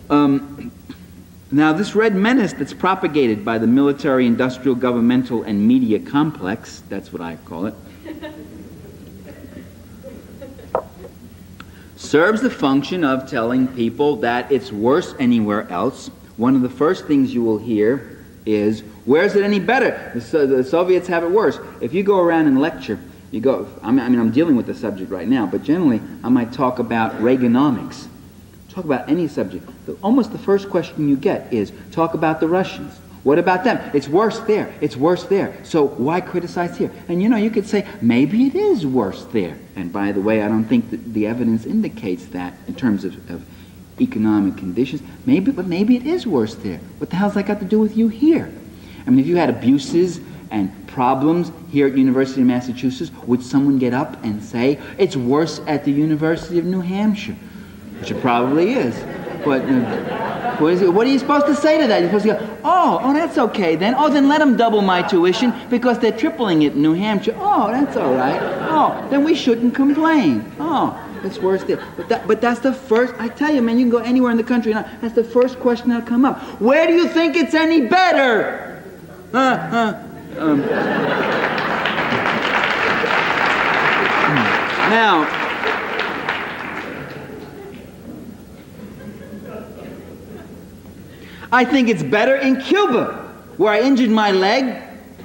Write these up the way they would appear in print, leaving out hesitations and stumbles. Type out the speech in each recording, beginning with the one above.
Now, this red menace that's propagated by the military, industrial, governmental, and media complex, that's what I call it, serves the function of telling people that it's worse anywhere else. One of the first things you will hear is, where is it any better? The Soviets have it worse. If you go around and lecture, I'm dealing with the subject right now, but generally I might talk about Reaganomics. Talk about any subject. Almost the first question you get is, talk about the Russians. What about them? It's worse there. It's worse there. So why criticize here? And you could say, maybe it is worse there. And by the way, I don't think that the evidence indicates that in terms of economic conditions. But maybe it is worse there. What the hell's that got to do with you here? I mean, if you had abuses and problems here at University of Massachusetts, would someone get up and say, it's worse at the University of New Hampshire? Which it probably is. But what are you supposed to say to that? You're supposed to go, oh, that's okay then. Oh, then let them double my tuition because they're tripling it in New Hampshire. Oh, that's all right. Oh, then we shouldn't complain. Oh, it's worse there. But that's the first, I tell you, man, you can go anywhere in the country now. That's the first question that'll come up. Where do you think it's any better? Now, I think it's better in Cuba, where I injured my leg,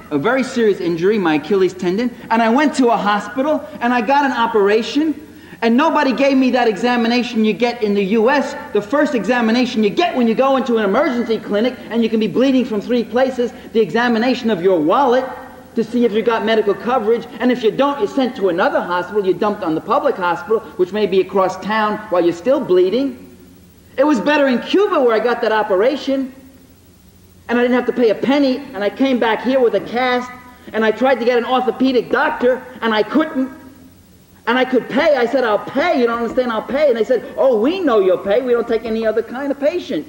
a very serious injury, my Achilles tendon, and I went to a hospital, and I got an operation, and nobody gave me that examination you get in the U.S., the first examination you get when you go into an emergency clinic, and you can be bleeding from 3 places, the examination of your wallet, to see if you got medical coverage, and if you don't, you're sent to another hospital, you're dumped on the public hospital, which may be across town while you're still bleeding. It was better in Cuba where I got that operation, and I didn't have to pay a penny, and I came back here with a cast, and I tried to get an orthopedic doctor, and I couldn't, and I could pay. I said, I'll pay. You don't understand, I'll pay. And they said, oh, we know you'll pay. We don't take any other kind of patient.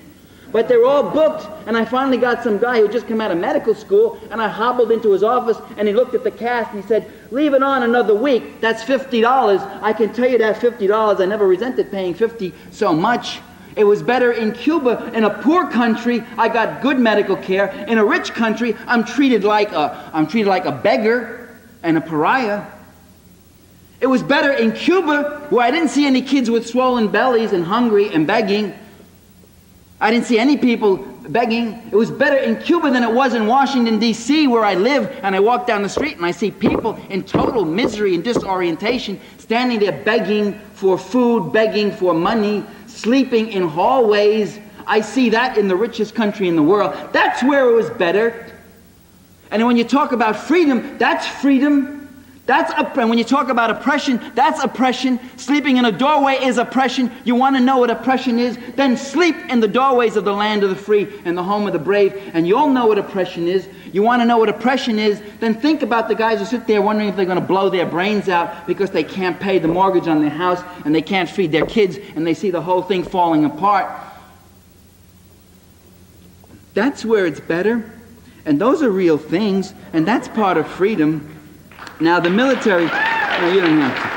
But they were all booked, and I finally got some guy who just come out of medical school, and I hobbled into his office, and he looked at the cast, and he said, leave it on another week. That's $50. I can tell you that $50. I never resented paying $50 so much. It was better in Cuba. In a poor country, I got good medical care. In a rich country, I'm treated like a beggar and a pariah. It was better in Cuba, where I didn't see any kids with swollen bellies and hungry and begging. I didn't see any people begging. It was better in Cuba than it was in Washington, D.C., where I live, and I walk down the street and I see people in total misery and disorientation standing there begging for food, begging for money, sleeping in hallways. I see that in the richest country in the world. That's where it was better. And when you talk about freedom, that's freedom. And when you talk about oppression, that's oppression. Sleeping in a doorway is oppression. You want to know what oppression is? Then sleep in the doorways of the land of the free and the home of the brave, and you'll know what oppression is. You want to know what oppression is? Then think about the guys who sit there wondering if they're going to blow their brains out because they can't pay the mortgage on their house and they can't feed their kids and they see the whole thing falling apart. That's where it's better. And those are real things, and that's part of freedom. Now, the military, no, you don't have to.